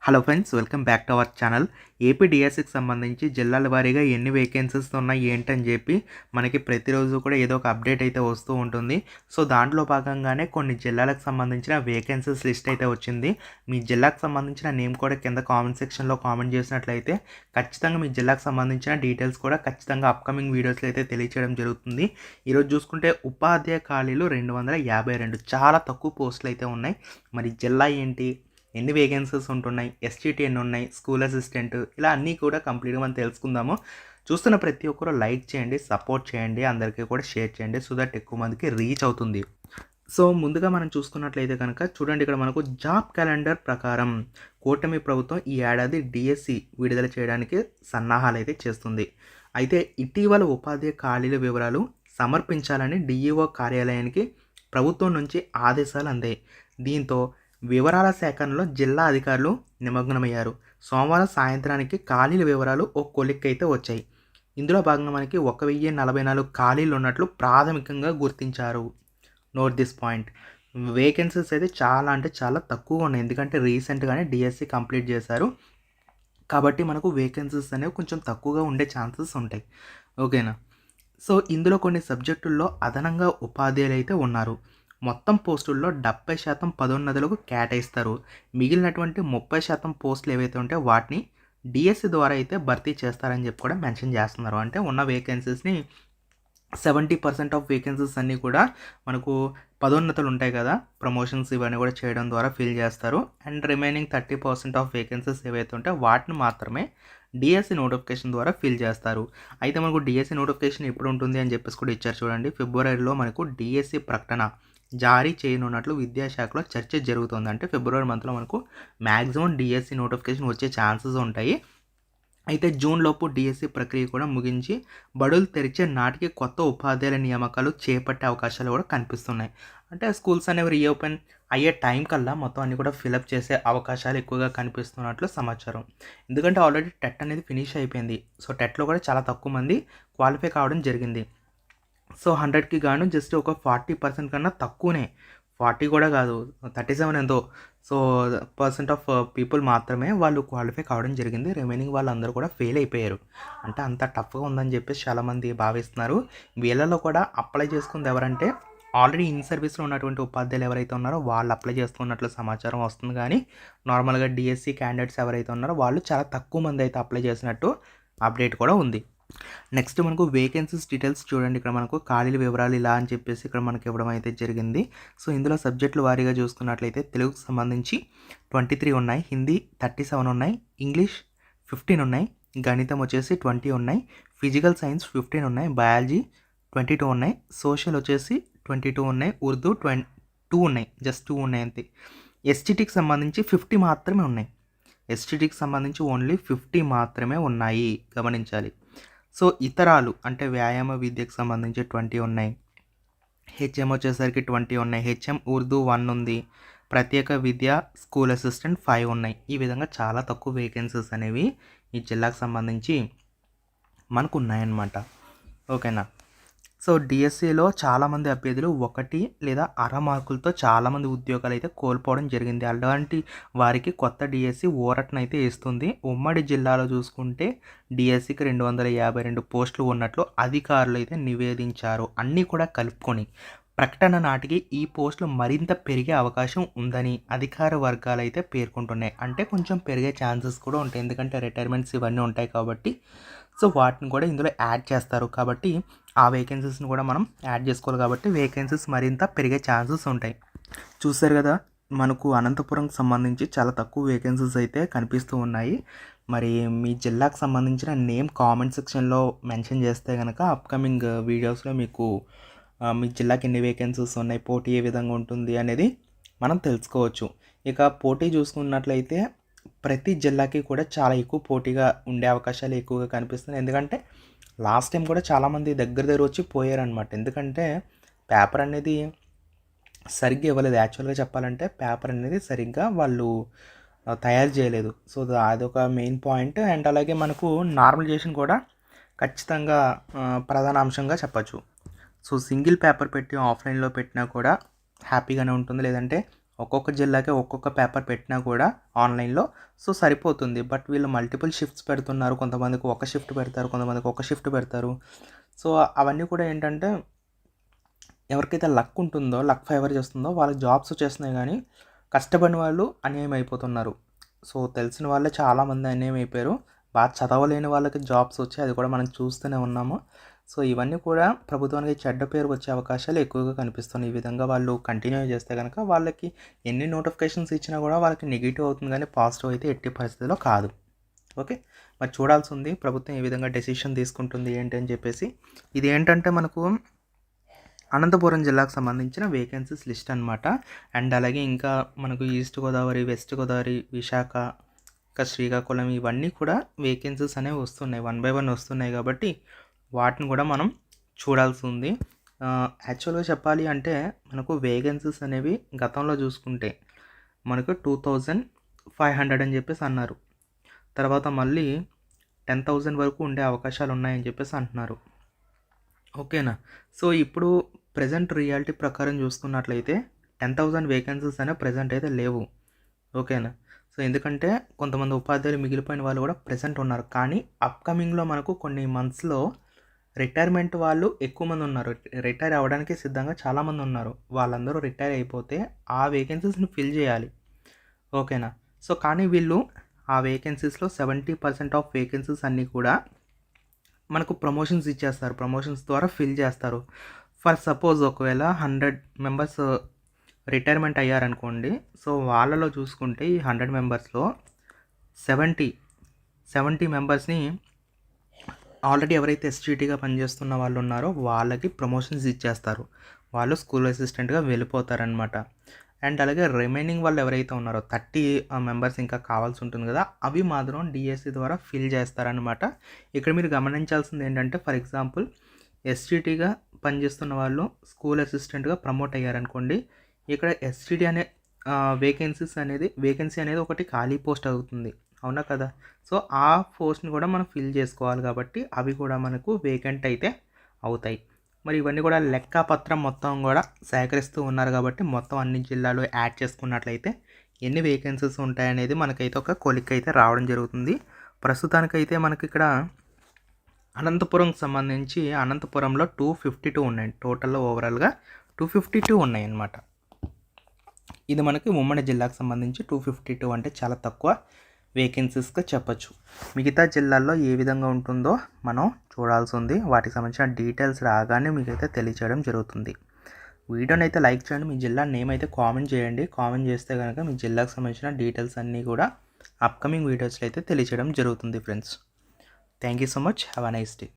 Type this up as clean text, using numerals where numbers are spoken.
Hello friends, welcome back to our channel. AP డిఎస్సికి సంబంధించి జిల్లాల వారీగా ఎన్ని వేకెన్సీస్ ఉన్నాయి ఏంటని చెప్పి మనకి ప్రతిరోజు కూడా ఏదో ఒక అప్డేట్ అయితే వస్తూ ఉంటుంది. సో దాంట్లో భాగంగానే కొన్ని జిల్లాలకు సంబంధించిన వేకెన్సీస్ లిస్ట్ అయితే వచ్చింది. మీ జిల్లాకు సంబంధించిన నేమ్ కూడా కింద కామెంట్ సెక్షన్లో కామెంట్ చేసినట్లయితే ఖచ్చితంగా మీ జిల్లాకు సంబంధించిన డీటెయిల్స్ కూడా ఖచ్చితంగా అప్కమింగ్ వీడియోస్లో అయితే తెలియచేయడం జరుగుతుంది. ఈరోజు చూసుకుంటే ఉపాధ్యాయ ఖాళీలు 252, చాలా తక్కువ పోస్టులు అయితే ఉన్నాయి. మరి జిల్లా ఏంటి, ఎన్ని వేకెన్సీస్ ఉంటున్నాయి, ఎస్టీటీ ఎన్ని ఉన్నాయి, స్కూల్ అసిస్టెంట్, ఇలా అన్నీ కూడా కంప్లీట్గా మనం తెలుసుకుందాము. చూస్తున్న ప్రతి ఒక్కరు లైక్ చేయండి, సపోర్ట్ చేయండి, అందరికీ కూడా షేర్ చేయండి, సో దట్ ఎక్కువ మందికి రీచ్ అవుతుంది. సో ముందుగా మనం చూసుకున్నట్లయితే కనుక చూడండి, ఇక్కడ మనకు జాబ్ క్యాలెండర్ ప్రకారం కూటమి ప్రభుత్వం ఈ ఏడాది డిఎస్సి విడుదల చేయడానికి సన్నాహాలు అయితే చేస్తుంది. అయితే ఇటీవల ఉపాధ్యాయ ఖాళీల వివరాలు సమర్పించాలని డిఈఓ కార్యాలయానికి ప్రభుత్వం నుంచి ఆదేశాలు అందాయి. దీంతో వివరాల సేకరణలో జిల్లా అధికారులు నిమగ్నమయ్యారు. సోమవారం సాయంత్రానికి ఖాళీల వివరాలు ఓ కొలిక్కైతే వచ్చాయి. ఇందులో భాగంగా మనకి 1044 ఖాళీలు ఉన్నట్లు ప్రాథమికంగా గుర్తించారు. Note this point. వేకెన్సీస్ అయితే చాలా అంటే చాలా తక్కువగా ఉన్నాయి, ఎందుకంటే రీసెంట్గానే డిఎస్సి కంప్లీట్ చేశారు కాబట్టి మనకు వేకెన్సీస్ అనేవి కొంచెం తక్కువగా ఉండే ఛాన్సెస్ ఉంటాయి. ఓకేనా. సో ఇందులో కొన్ని సబ్జెక్టుల్లో అదనంగా ఉపాధ్యాయులు అయితే ఉన్నారు. మొత్తం పోస్టుల్లో 70% పదోన్నతులకు కేటాయిస్తారు. మిగిలినటువంటి 30% పోస్టులు ఏవైతే ఉంటాయో వాటిని డిఎస్సి ద్వారా అయితే భర్తీ చేస్తారని చెప్పి కూడా మెన్షన్ చేస్తున్నారు. అంటే ఉన్న వేకెన్సీస్ని 70% ఆఫ్ వేకెన్సీస్ అన్నీ కూడా మనకు పదోన్నతులు ఉంటాయి కదా, ప్రమోషన్స్ ఇవన్నీ కూడా చేయడం ద్వారా ఫిల్ చేస్తారు. అండ్ రిమైనింగ్ 30% ఆఫ్ వేకెన్సీస్ ఏవైతే ఉంటాయో వాటిని మాత్రమే డిఎస్సి నోటిఫికేషన్ ద్వారా ఫిల్ చేస్తారు. అయితే మనకు డిఎస్సి నోటిఫికేషన్ ఎప్పుడు ఉంటుంది అని చెప్పేసి కూడా ఇచ్చారు చూడండి. ఫిబ్రవరిలో మనకు డిఎస్సి ప్రకటన జారీ చేయనున్నట్లు విద్యాశాఖలో చర్చ జరుగుతుంది. అంటే ఫిబ్రవరి మంత్లో మనకు మ్యాక్సిమం డిఎస్సి నోటిఫికేషన్ వచ్చే ఛాన్సెస్ ఉంటాయి. అయితే జూన్ లోపు డిఎస్సి ప్రక్రియ కూడా ముగించి బడులు తెరిచే నాటికి కొత్త ఉపాధ్యాయుల నియామకాలు చేపట్టే అవకాశాలు కూడా కనిపిస్తున్నాయి. అంటే స్కూల్స్ అనేవి రీఓపెన్ అయ్యే టైం కల్లా మొత్తం అన్ని కూడా ఫిలప్ చేసే అవకాశాలు ఎక్కువగా కనిపిస్తున్నట్లు సమాచారం. ఎందుకంటే ఆల్రెడీ టెట్ అనేది ఫినిష్ అయిపోయింది. సో టెట్లో కూడా చాలా తక్కువ మంది క్వాలిఫై కావడం జరిగింది. సో 100కి గాను జస్ట్ ఒక 40% కన్నా తక్కువనే, 40 కూడా కాదు, 37 ఎంతో సో % ఆఫ్ పీపుల్ మాత్రమే వాళ్ళు క్వాలిఫై కావడం జరిగింది. రిమైనింగ్ వాళ్ళందరూ కూడా ఫెయిల్ అయిపోయారు. అంటే అంత టఫ్గా ఉందని చెప్పేసి చాలామంది భావిస్తున్నారు. వీళ్ళలో కూడా అప్లై చేసుకుంది ఎవరంటే ఆల్రెడీ ఇన్ సర్వీస్లో ఉన్నటువంటి ఉపాధ్యాయులు ఎవరైతే ఉన్నారో వాళ్ళు అప్లై చేసుకున్నట్లు సమాచారం వస్తుంది. కానీ నార్మల్గా డిఎస్సి క్యాండిడేట్స్ ఎవరైతే ఉన్నారో వాళ్ళు చాలా తక్కువ మంది అయితే అప్లై చేసినట్టు అప్డేట్ కూడా ఉంది. నెక్స్ట్ మనకు వేకెన్సీస్ డీటెయిల్స్ చూడండి. ఇక్కడ మనకు ఖాళీల వివరాలు ఇలా అని చెప్పేసి ఇక్కడ మనకి ఇవ్వడం అయితే జరిగింది. సో ఇందులో సబ్జెక్టుల వారీగా చూసుకున్నట్లయితే తెలుగుకు సంబంధించి 23 ఉన్నాయి, హిందీ 37 ఉన్నాయి, ఇంగ్లీష్ 15 ఉన్నాయి, గణితం వచ్చేసి 20 ఉన్నాయి, ఫిజికల్ సైన్స్ 15 ఉన్నాయి, బయాలజీ 22 ఉన్నాయి, సోషల్ వచ్చేసి 22 ఉన్నాయి, ఉర్దూ 2 ఉన్నాయి, జస్ట్ 2 ఉన్నాయి అంతే. ఎస్టీటీకి సంబంధించి 50 మాత్రమే ఉన్నాయి. ఎస్టీటీకి సంబంధించి ఓన్లీ 50 మాత్రమే ఉన్నాయి, గమనించాలి. సో ఇతరాలు అంటే వ్యాయామ విద్యకు సంబంధించి 20 ఉన్నాయి, హెచ్ఎం వచ్చేసరికి 20 ఉన్నాయి, హెచ్ఎం ఉర్దూ 1 ఉంది, ప్రత్యేక విద్య స్కూల్ అసిస్టెంట్ 5 ఉన్నాయి. ఈ విధంగా చాలా తక్కువ వేకెన్సీస్ అనేవి ఈ జిల్లాకు సంబంధించి మనకు ఉన్నాయన్నమాట. ఓకేనా. సో డిఎస్సిలో చాలామంది అభ్యర్థులు 1 లేదా అర మార్కులతో చాలామంది ఉద్యోగాలు అయితే కోల్పోవడం జరిగింది. అలాంటి వారికి కొత్త డిఎస్సి ఊరటనైతే ఇస్తుంది. ఉమ్మడి జిల్లాలో చూసుకుంటే డిఎస్సికి 252 పోస్టులు ఉన్నట్లు అధికారులు అయితే నివేదించారు. అన్నీ కూడా కలుపుకొని ప్రకటన నాటికి ఈ పోస్టులు మరింత పెరిగే అవకాశం ఉందని అధికార వర్గాలు అయితే పేర్కొంటున్నాయి. అంటే కొంచెం పెరిగే ఛాన్సెస్ కూడా ఉంటాయి, ఎందుకంటే రిటైర్మెంట్స్ ఇవన్నీ ఉంటాయి కాబట్టి. సో వాటిని కూడా ఇందులో యాడ్ చేస్తారు కాబట్టి ఆ వేకెన్సీస్ని కూడా మనం యాడ్ చేసుకోవాలి కాబట్టి వేకెన్సీస్ మరింత పెరిగే ఛాన్సెస్ ఉంటాయి. చూసారు కదా, మనకు అనంతపురంకి సంబంధించి చాలా తక్కువ వేకెన్సీస్ అయితే కనిపిస్తూ ఉన్నాయి. మరి మీ జిల్లాకు సంబంధించిన నేమ్ కామెంట్ సెక్షన్లో మెన్షన్ చేస్తే కనుక అప్కమింగ్ వీడియోస్లో మీకు మీ జిల్లాకి ఎన్ని వేకెన్సీస్ ఉన్నాయి, పోటీ ఏ విధంగా ఉంటుంది అనేది మనం తెలుసుకోవచ్చు. ఇక పోటీ చూసుకున్నట్లయితే ప్రతి జిల్లాకి కూడా చాలా ఎక్కువ పోటీగా ఉండే అవకాశాలు ఎక్కువగా కనిపిస్తున్నాయి. ఎందుకంటే లాస్ట్ టైం కూడా చాలామంది దగ్గర వచ్చి పోయారనమాట. ఎందుకంటే పేపర్ అనేది సరిగ్గా ఇవ్వలేదు. యాక్చువల్గా చెప్పాలంటే పేపర్ అనేది సరిగ్గా వాళ్ళు తయారు చేయలేదు. సో అదొక మెయిన్ పాయింట్. అండ్ అలాగే మనకు నార్మలైజేషన్ కూడా ఖచ్చితంగా ప్రధాన అంశంగా చెప్పచ్చు. సో సింగిల్ పేపర్ పెట్టి ఆఫ్లైన్లో పెట్టినా కూడా హ్యాపీగానే ఉంటుంది, లేదంటే ఒక్కొక్క జిల్లాకి ఒక్కొక్క పేపర్ పెట్టినా కూడా ఆన్లైన్లో సో సరిపోతుంది. బట్ వీళ్ళు మల్టిపుల్ షిఫ్ట్స్ పెడుతున్నారు. కొంతమందికి ఒక షిఫ్ట్ పెడతారు, కొంతమందికి ఒక షిఫ్ట్ పెడతారు. సో అవన్నీ కూడా ఏంటంటే ఎవరికైతే లక్ ఉంటుందో, లక్ ఫేవర్ చేస్తుందో వాళ్ళకి జాబ్స్ వచ్చేస్తున్నాయి, కానీ కష్టపడిన వాళ్ళు అన్యాయం అయిపోతున్నారు. సో తెలిసిన వాళ్ళే చాలామంది అన్యాయం అయిపోయారు. బాగా చదవలేని వాళ్ళకి జాబ్స్ వచ్చాయి, అది కూడా మనం చూస్తూనే ఉన్నాము. సో ఇవన్నీ కూడా ప్రభుత్వానికి చెడ్డ పేరు వచ్చే అవకాశాలు ఎక్కువగా కనిపిస్తున్నాయి. ఈ విధంగా వాళ్ళు కంటిన్యూ చేస్తే కనుక వాళ్ళకి ఎన్ని నోటిఫికేషన్స్ ఇచ్చినా కూడా వాళ్ళకి నెగిటివ్ అవుతుంది, కానీ పాజిటివ్ అయితే ఎట్టి పరిస్థితిలో కాదు. ఓకే, మరి చూడాల్సి ఉంది ప్రభుత్వం ఏ విధంగా డెసిషన్ తీసుకుంటుంది ఏంటి అని చెప్పేసి. ఇది ఏంటంటే మనకు అనంతపురం జిల్లాకు సంబంధించిన వేకెన్సీస్ లిస్ట్ అనమాట. అండ్ అలాగే ఇంకా మనకు ఈస్ట్ గోదావరి, వెస్ట్ గోదావరి, విశాఖ, ఇంకా శ్రీకాకుళం ఇవన్నీ కూడా వేకెన్సీస్ అనేవి వస్తున్నాయి, 1 by 1 వస్తున్నాయి. కాబట్టి వాటిని కూడా మనం చూడాల్సి ఉంది. యాక్చువల్గా చెప్పాలి అంటే మనకు వేకెన్సీస్ అనేవి గతంలో చూసుకుంటే మనకు 2500 అని చెప్పేసి అన్నారు. తర్వాత మళ్ళీ 10,000 వరకు ఉండే అవకాశాలు ఉన్నాయని చెప్పేసి అంటున్నారు. ఓకేనా. సో ఇప్పుడు ప్రజెంట్ రియాలిటీ ప్రకారం చూసుకున్నట్లయితే 10,000 వేకెన్సీస్ అనేవి ప్రజెంట్ అయితే లేవు. ఓకేనా. సో ఎందుకంటే కొంతమంది ఉపాధ్యాయులు మిగిలిపోయిన వాళ్ళు కూడా ప్రజెంట్ ఉన్నారు, కానీ అప్కమింగ్లో మనకు కొన్ని మంత్స్లో రిటైర్మెంట్ వాళ్ళు ఎక్కువ మంది ఉన్నారు. రిటైర్ అవ్వడానికి సిద్ధంగా చాలామంది ఉన్నారు. వాళ్ళందరూ రిటైర్ అయిపోతే ఆ వేకెన్సీస్ని ఫిల్ చేయాలి. ఓకేనా. సో కానీ వీళ్ళు ఆ వేకెన్సీస్లో 70% ఆఫ్ వేకెన్సీస్ అన్నీ కూడా మనకు ప్రమోషన్స్ ఇచ్చేస్తారు, ప్రమోషన్స్ ద్వారా ఫిల్ చేస్తారు. ఫర్ సపోజ్ ఒకవేళ 100 మెంబర్స్ రిటైర్మెంట్ అయ్యారనుకోండి. సో వాళ్ళలో చూసుకుంటే ఈ 100 మెంబర్స్లో 70 మెంబర్స్ని ఆల్రెడీ ఎవరైతే ఎస్టీటీగా పనిచేస్తున్న వాళ్ళు ఉన్నారో వాళ్ళకి ప్రమోషన్స్ ఇచ్చేస్తారు. వాళ్ళు స్కూల్ అసిస్టెంట్గా వెళ్ళిపోతారనమాట. అండ్ అలాగే రిమైనింగ్ వాళ్ళు ఎవరైతే ఉన్నారో 30 మెంబర్స్ ఇంకా కావాల్సి ఉంటుంది కదా, అవి మాత్రం డిఎస్సి ద్వారా ఫిల్ చేస్తారనమాట. ఇక్కడ మీరు గమనించాల్సింది ఏంటంటే ఫర్ ఎగ్జాంపుల్ ఎస్టీటీగా పనిచేస్తున్న వాళ్ళు స్కూల్ అసిస్టెంట్గా ప్రమోట్ అయ్యారనుకోండి. ఇక్కడ ఎస్టీటీ అనే వేకెన్సీ అనేది ఒకటి ఖాళీ పోస్ట్ అవుతుంది, అవునా కదా. సో ఆ పోస్ట్ని కూడా మనం ఫిల్ చేసుకోవాలి, కాబట్టి అవి కూడా మనకు వేకెంట్ అయితే అవుతాయి. మరి ఇవన్నీ కూడా లెక్కపత్రం మొత్తం కూడా సేకరిస్తూ ఉన్నారు, కాబట్టి మొత్తం అన్ని జిల్లాలు యాడ్ చేసుకున్నట్లయితే ఎన్ని వేకెన్సీస్ ఉంటాయనేది మనకైతే ఒక కొలిక్ అయితే రావడం జరుగుతుంది. ప్రస్తుతానికైతే మనకి ఇక్కడ అనంతపురంకి సంబంధించి అనంతపురంలో 252 ఉన్నాయి, టోటల్లో ఓవరాల్గా 252 ఉన్నాయి అన్నమాట. ఇది మనకి ఉమ్మడి జిల్లాకు సంబంధించి 252 అంటే చాలా తక్కువ వేకెన్సీస్గా చెప్పచ్చు. మిగతా జిల్లాల్లో ఏ విధంగా ఉంటుందో మనం చూడాల్సి ఉంది. వాటికి సంబంధించిన డీటెయిల్స్ రాగానే మీకైతే తెలియచేయడం జరుగుతుంది. వీడియోని అయితే లైక్ చేయండి, మీ జిల్లా నేమ్ అయితే కామెంట్ చేయండి. కామెంట్ చేస్తే కనుక మీ జిల్లాకు సంబంధించిన డీటెయిల్స్ అన్నీ కూడా అప్కమింగ్ వీడియోస్లో అయితే తెలియచేయడం జరుగుతుంది friends. Thank you so much. Have a nice day.